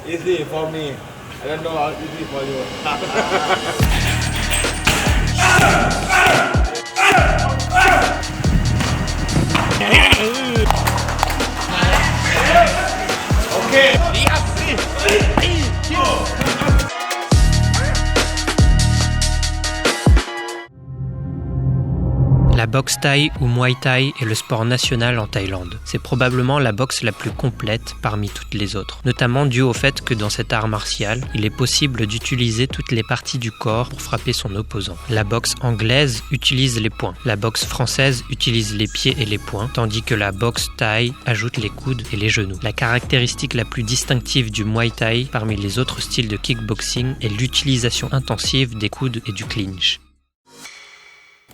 Easy for me. I don't know how easy for you. Okay. La boxe thaï ou muay thai est le sport national en Thaïlande. C'est probablement la boxe la plus complète parmi toutes les autres, notamment dû au fait que dans cet art martial, il est possible d'utiliser toutes les parties du corps pour frapper son opposant. La boxe anglaise utilise les poings, la boxe française utilise les pieds et les poings, tandis que la boxe thaï ajoute les coudes et les genoux. La caractéristique la plus distinctive du muay thai parmi les autres styles de kickboxing est l'utilisation intensive des coudes et du clinch.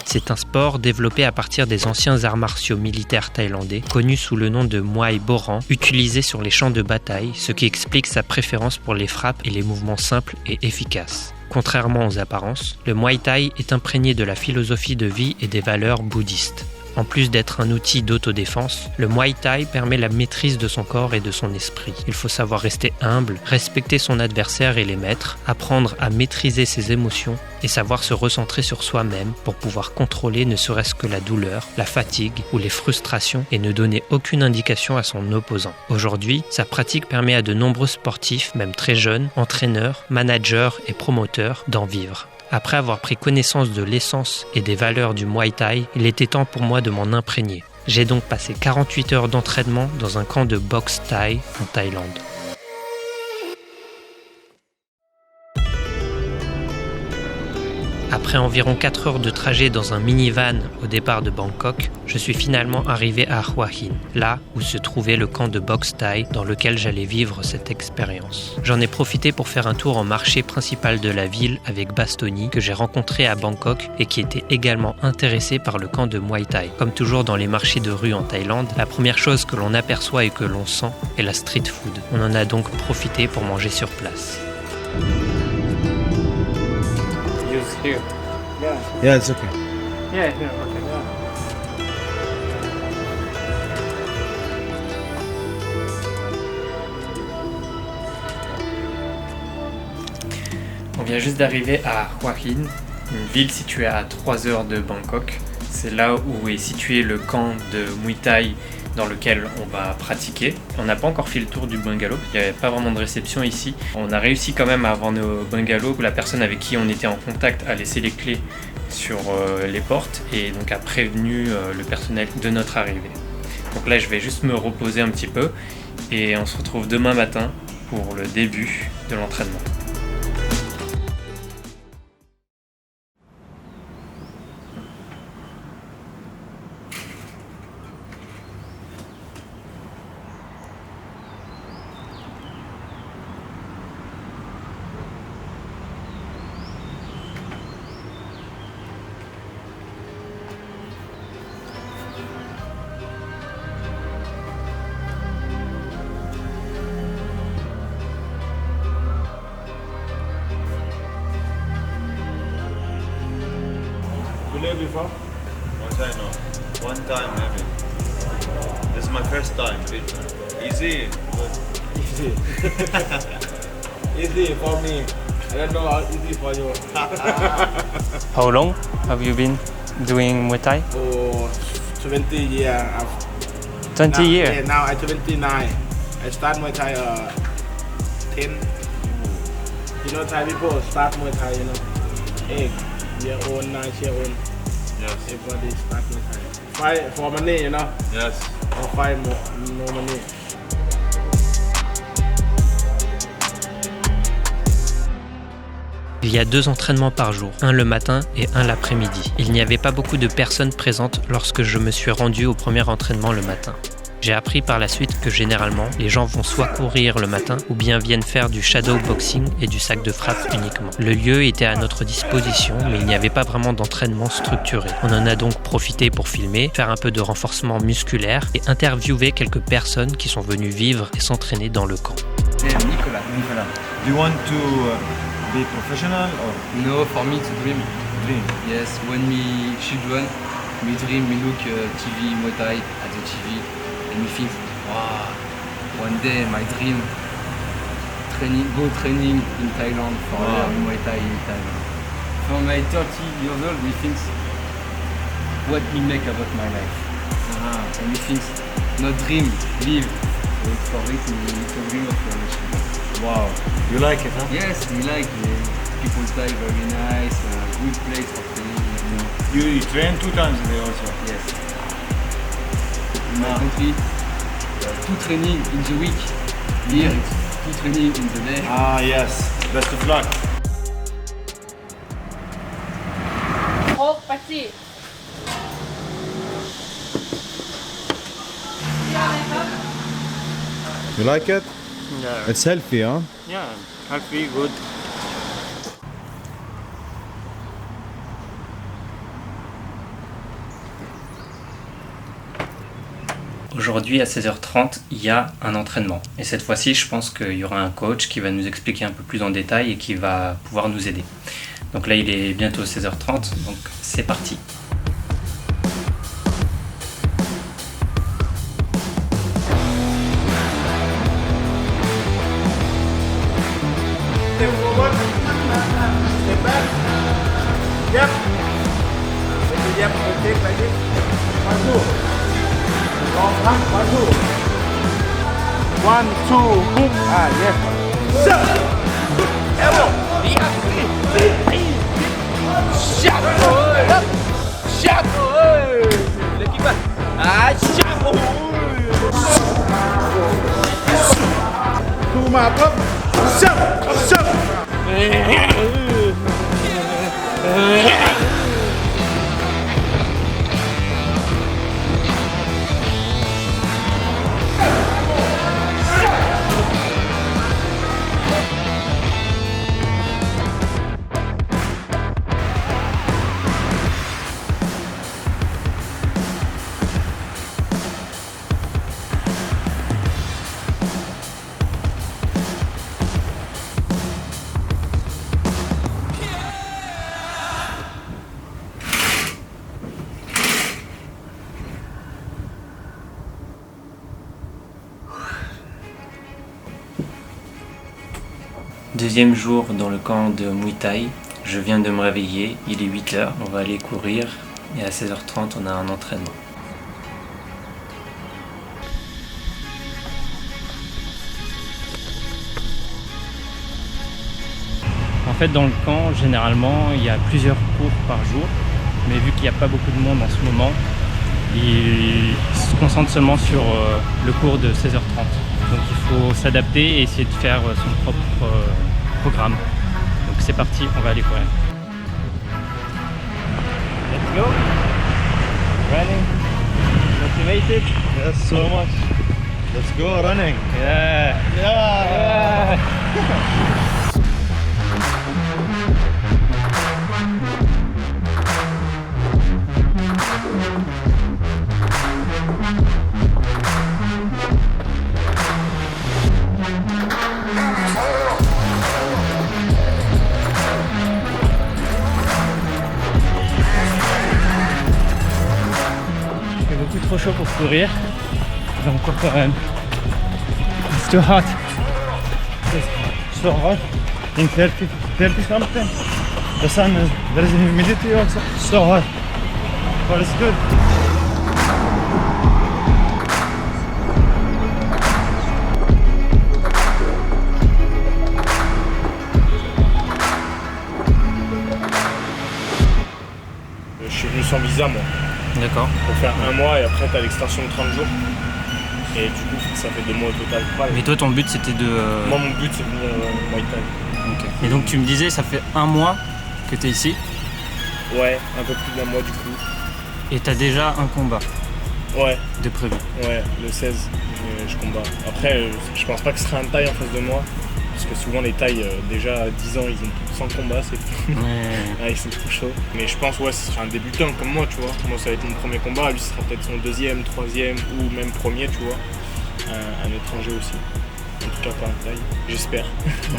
C'est un sport développé à partir des anciens arts martiaux militaires thaïlandais, connus sous le nom de Muay Boran, utilisé sur les champs de bataille, ce qui explique sa préférence pour les frappes et les mouvements simples et efficaces. Contrairement aux apparences, le Muay Thai est imprégné de la philosophie de vie et des valeurs bouddhistes. En plus d'être un outil d'autodéfense, le Muay Thai permet la maîtrise de son corps et de son esprit. Il faut savoir rester humble, respecter son adversaire et les maîtres, apprendre à maîtriser ses émotions et savoir se recentrer sur soi-même pour pouvoir contrôler ne serait-ce que la douleur, la fatigue ou les frustrations et ne donner aucune indication à son opposant. Aujourd'hui, sa pratique permet à de nombreux sportifs, même très jeunes, entraîneurs, managers et promoteurs, d'en vivre. Après avoir pris connaissance de l'essence et des valeurs du Muay Thai, il était temps pour moi de m'en imprégner. J'ai donc passé 48 heures d'entraînement dans un camp de boxe thaï en Thaïlande. Après environ 4 heures de trajet dans un minivan au départ de Bangkok, je suis finalement arrivé à Hua Hin, là où se trouvait le camp de boxe thaï dans lequel j'allais vivre cette expérience. J'en ai profité pour faire un tour en marché principal de la ville avec Bastoni, que j'ai rencontré à Bangkok et qui était également intéressé par le camp de Muay Thai. Comme toujours dans les marchés de rue en Thaïlande, la première chose que l'on aperçoit et que l'on sent est la street food. On en a donc profité pour manger sur place. Here. Yeah, it's okay. Yeah, here, okay. On vient juste d'arriver à Hua Hin, une ville située à 3 heures de Bangkok. C'est là où est situé le camp de Muay Thai dans lequel on va pratiquer. On n'a pas encore fait le tour du bungalow, il n'y avait pas vraiment de réception ici. On a réussi quand même à avoir nos bungalows. La personne avec qui on était en contact a laissé les clés sur les portes et donc a prévenu le personnel de notre arrivée. Donc là je vais juste me reposer un petit peu et on se retrouve demain matin pour le début de l'entraînement. You live before? One time, no. One time, maybe. This is my first time. Easy. Easy. Easy for me. I don't know how easy for you. How long have you been doing Muay Thai? For 20 years. 20 years? Yeah, now I'm 29. I start Muay Thai 10. You know Thai people start Muay Thai, you know. 8-year-old, 9-year-old. Yes. Everybody start Muay Thai. Fight for money, you know. Yes. Or fight no money. Il y a 2 entraînements par jour, un le matin et un l'après-midi. Il n'y avait pas beaucoup de personnes présentes lorsque je me suis rendu au premier entraînement le matin. J'ai appris par la suite que généralement, les gens vont soit courir le matin ou bien viennent faire du shadow boxing et du sac de frappe uniquement. Le lieu était à notre disposition, mais il n'y avait pas vraiment d'entraînement structuré. On en a donc profité pour filmer, faire un peu de renforcement musculaire et interviewer quelques personnes qui sont venues vivre et s'entraîner dans le camp. Nicolas. Do you want to be professional or No, for me to dream. dream? Yes, when me children, me dream, me look TV, Muay Thai at the TV, and me think, wow, one day my dream go training in Thailand for Muay Thai in Thailand. From my 30 years old, we think what me make about my life. And we think not dream, live. So for it, it's a dream of your Wow. You like it, huh? Yes, we like people's Thai very nice, good place for training. You train 2 times a day also? Yes. In my country, 2 training in the week. Here, it's 2 training in the day. Ah, yes. Best of luck. Oh, parti. You like it? Yeah, It's healthy, huh? yeah, healthy, good. Aujourd'hui à 16h30, il y a un entraînement. Et cette fois-ci, je pense qu'il y aura un coach qui va nous expliquer un peu plus en détail et qui va pouvoir nous aider. Donc là, il est bientôt 16h30, donc c'est parti. Step forward. Step back. Yep. Yep. Okay, like this. 1, 2. Long back. 1, 2. 1, 2. Hook. Ah, yes. Shut. Elbow. Shut. Shut. Lagi pas. Ah, shut. Tu mabuk. Shut. Shut. Deuxième jour dans le camp de Muay Thai, je viens de me réveiller, il est 8h, on va aller courir et à 16h30 on a un entraînement. En fait dans le camp, généralement il y a plusieurs cours par jour, mais vu qu'il n'y a pas beaucoup de monde en ce moment, il se concentre seulement sur le cours de 16h30. Donc il faut s'adapter et essayer de faire son propre programme. Donc c'est parti, on va aller courir. Let's go! Running! Motivated? Yes, so much. Let's go running. Yeah! Yeah. Trop chaud pour courir, donc quand même. It's too hot. It's so hot. In 30 something. The sun is, there is humidity also. So hot. But it's good. Je suis venu sans visa, moi. D'accord. Pour faire 1 mois et après t'as l'extension de 30 jours. Et du coup ça fait 2 mois au total. Mais toi ton but c'était de... Moi mon but c'est de venir Muay Thai. Ok. Et donc tu me disais ça fait 1 mois que tu es ici Ouais, un peu plus d'1 mois du coup. et tu as déjà un combat Ouais, de prévu. ouais, le 16 je combats. Après je pense pas que ce sera un Thaï en face de moi. Parce que souvent les Thaïs déjà à 10 ans ils ont plus de 100 combats, c'est Ouais. ils sont trop chauds. Mais je pense ouais ce sera un débutant comme moi tu vois. Moi ça va être mon premier combat, lui ce sera peut-être son 2e, 3e ou même premier tu vois. Un étranger aussi. En tout cas pas un Thaï, j'espère.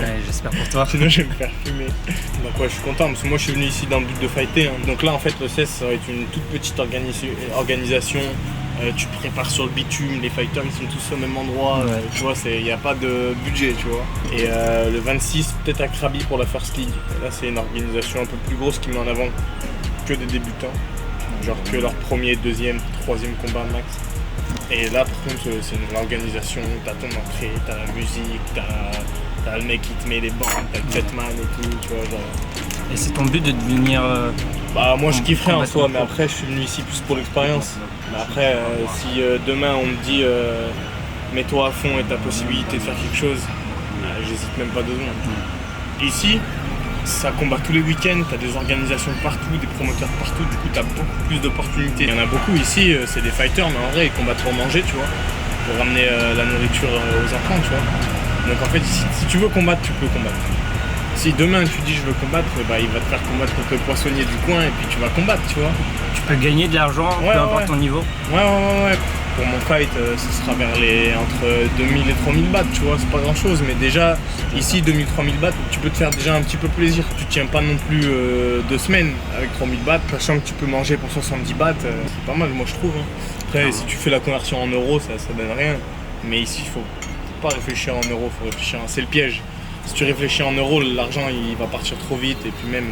Ouais, j'espère pour toi. Sinon je vais me faire fumer. Donc ouais je suis content parce que moi je suis venu ici dans le but de fighter. Donc là en fait le 16 ça va être une toute petite organisation Tu te prépares sur le bitume, les fighters ils sont tous au même endroit, tu vois, il n'y a pas de budget, tu vois. Et le 26, peut-être à Krabi pour la First League. Là c'est une organisation un peu plus grosse qui met en avant que des débutants, genre que leur premier, deuxième, troisième combat max. Et là par contre c'est une organisation, t'as ton entrée, t'as la musique, t'as le mec qui te met les bandes, t'as le Jetman et tout, tu vois, genre. Et c'est ton but de devenir... Bah moi je kifferais en soi, mais après je suis venu ici plus pour l'expérience. Mais après si demain on me dit mets-toi à fond et t'as possibilité de faire quelque chose, j'hésite même pas 2 secondes. Ici, ça combat tous les week-ends, t'as des organisations partout, des promoteurs partout, du coup t'as beaucoup plus d'opportunités. Il y en a beaucoup ici, c'est des fighters, mais en vrai ils combattent pour manger, tu vois, pour ramener la nourriture aux enfants, tu vois. Donc en fait si tu veux combattre, tu peux combattre. Si demain tu dis je veux combattre, bah, il va te faire combattre contre le poissonnier du coin et puis tu vas combattre, tu vois. Tu peux gagner de l'argent, peu importe ton niveau. Ouais. Pour mon fight, ce sera vers entre 2000 et 3000 bahts, tu vois, c'est pas grand chose. Mais déjà, ici, 2000-3000 bahts, tu peux te faire déjà un petit peu plaisir. Tu tiens pas non plus 2 semaines avec 3000 bahts, sachant que tu peux manger pour 70 bahts, c'est pas mal, moi je trouve. Après, si tu fais la conversion en euros, ça donne rien. Mais ici, il faut pas réfléchir en euros, faut réfléchir c'est le piège. Si tu réfléchis en euros, l'argent il va partir trop vite et puis même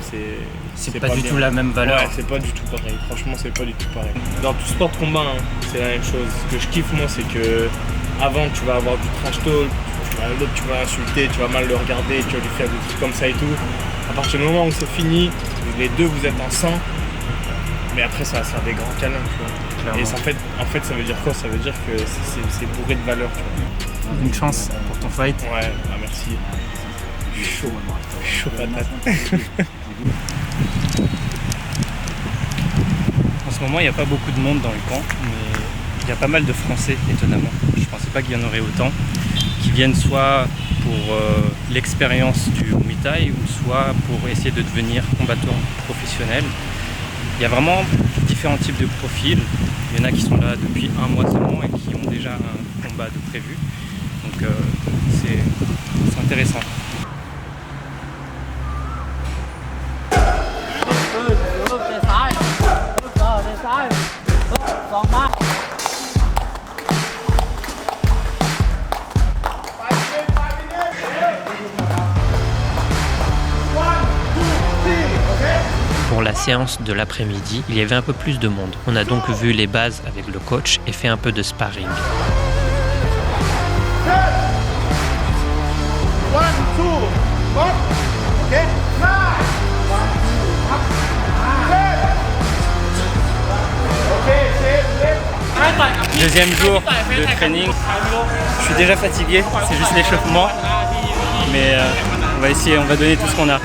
c'est pas du tout la même valeur. Ouais, c'est pas du tout pareil. Franchement, c'est pas du tout pareil. Dans tout sport de combat, c'est la même chose. Ce que je kiffe moi, c'est que avant tu vas avoir du trash talk, l'autre tu vas insulter, tu vas mal le regarder, tu vas lui faire des trucs comme ça et tout. À partir du moment où c'est fini, les deux vous êtes en sang, mais après ça va se faire des grands câlins, tu vois. Clairement. Et en fait, ça veut dire quoi? Ça veut dire que c'est bourré de valeur, tu vois. Une chance pour ton fight. Ouais, merci. Chaud patate. En ce moment, il n'y a pas beaucoup de monde dans le camp, mais il y a pas mal de Français, étonnamment. Je ne pensais pas qu'il y en aurait autant, qui viennent soit pour l'expérience du Muay Thai, ou soit pour essayer de devenir combattant professionnel. Il y a vraiment différents types de profils. Il y en a qui sont là depuis 1 mois seulement et qui ont déjà un combat de prévu. Donc c'est intéressant. Pour la séance de l'après-midi, il y avait un peu plus de monde. On a donc vu les bases avec le coach et fait un peu de sparring. Deuxième jour de training. Je suis déjà fatigué, c'est juste l'échauffement. Mais on va donner tout ce qu'on a.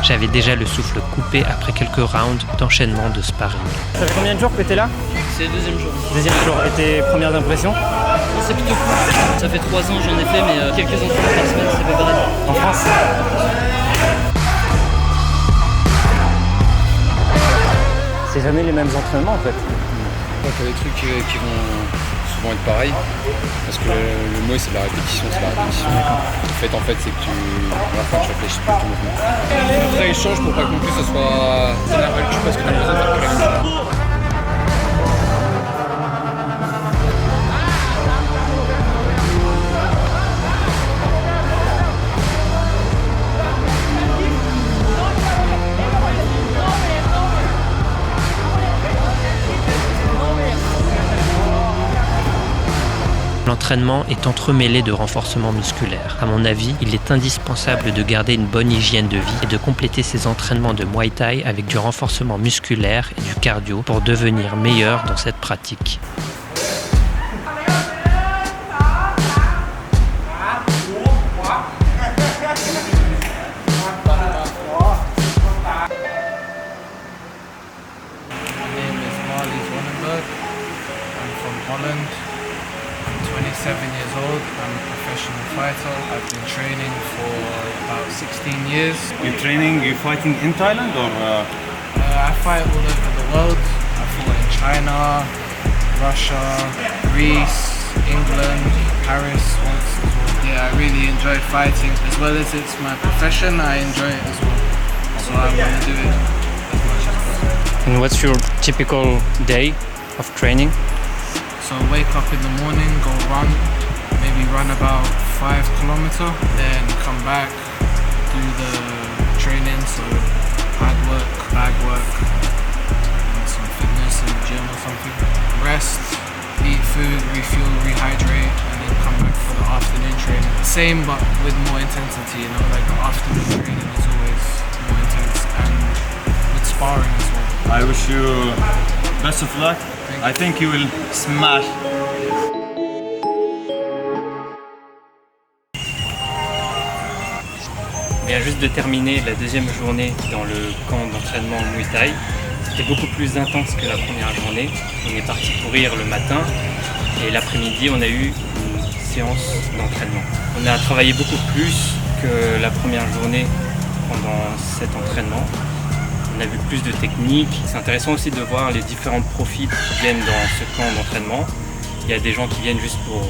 J'avais déjà le souffle coupé après quelques rounds d'enchaînement de sparring. Ça fait combien de jours que tu es là? C'est le 2e jour. Deuxième jour. Et tes premières impressions? C'est plutôt cool. Ça fait 3 ans que j'en ai fait, mais quelques entraînements par semaine, c'est pas pareil. En France? C'est jamais les mêmes entraînements en fait. Donc il y a des trucs qui vont souvent être pareils, parce que le mot c'est la répétition, En fait, c'est que à la fin tu réfléchis plus à ton mouvement. Après, il change pour pas que non plus ça soit énervé le cul parce que t'as besoin de faire que la même chose. L'entraînement est entremêlé de renforcement musculaire. À mon avis, il est indispensable de garder une bonne hygiène de vie et de compléter ses entraînements de Muay Thai avec du renforcement musculaire et du cardio pour devenir meilleur dans cette pratique. Holland. I'm 27 years old. I'm a professional fighter. I've been training for about 16 years. You're fighting in Thailand or? I fight all over the world. I fought in China, Russia, Greece, England, Paris once as well. Yeah, I really enjoy fighting. As well as it's my profession, I enjoy it as well. So I want to do it as much as possible. And what's your typical day of training? So wake up in the morning, go run, maybe run about 5 kilometers, then come back, do the training, so pad work, bag work, and some fitness in the gym or something. Rest, eat food, refuel, rehydrate, and then come back for the afternoon training. Same but with more intensity, you know, like the afternoon training is always more intense, and with sparring as well. I wish you best of luck. I think you will smash. On vient juste de terminer la deuxième journée dans le camp d'entraînement Muay Thai. C'était beaucoup plus intense que la première journée. On est parti courir le matin et l'après-midi on a eu une séance d'entraînement. On a travaillé beaucoup plus que la première journée pendant cet entraînement. On a vu plus de techniques. C'est intéressant aussi de voir les différents profils qui viennent dans ce camp d'entraînement. Il y a des gens qui viennent juste pour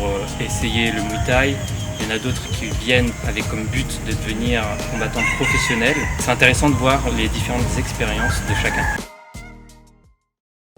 essayer le Muay Thai. Il y en a d'autres qui viennent avec comme but de devenir combattants professionnels. C'est intéressant de voir les différentes expériences de chacun.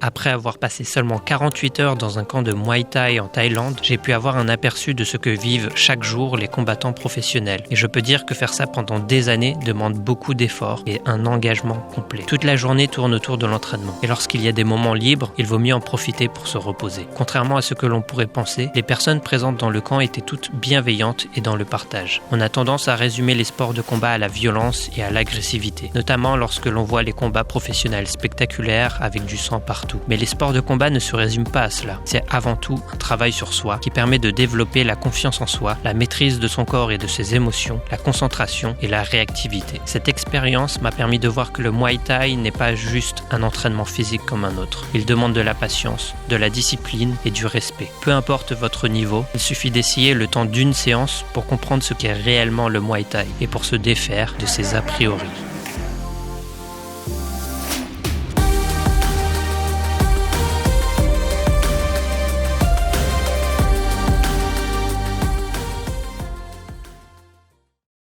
Après avoir passé seulement 48 heures dans un camp de Muay Thai en Thaïlande, j'ai pu avoir un aperçu de ce que vivent chaque jour les combattants professionnels. Et je peux dire que faire ça pendant des années demande beaucoup d'efforts et un engagement complet. Toute la journée tourne autour de l'entraînement. Et lorsqu'il y a des moments libres, il vaut mieux en profiter pour se reposer. Contrairement à ce que l'on pourrait penser, les personnes présentes dans le camp étaient toutes bienveillantes et dans le partage. On a tendance à résumer les sports de combat à la violence et à l'agressivité, notamment lorsque l'on voit les combats professionnels spectaculaires avec du sang partout. Mais les sports de combat ne se résument pas à cela. C'est avant tout un travail sur soi qui permet de développer la confiance en soi, la maîtrise de son corps et de ses émotions, la concentration et la réactivité. Cette expérience m'a permis de voir que le Muay Thai n'est pas juste un entraînement physique comme un autre. Il demande de la patience, de la discipline et du respect. Peu importe votre niveau, il suffit d'essayer le temps d'une séance pour comprendre ce qu'est réellement le Muay Thai et pour se défaire de ses a priori.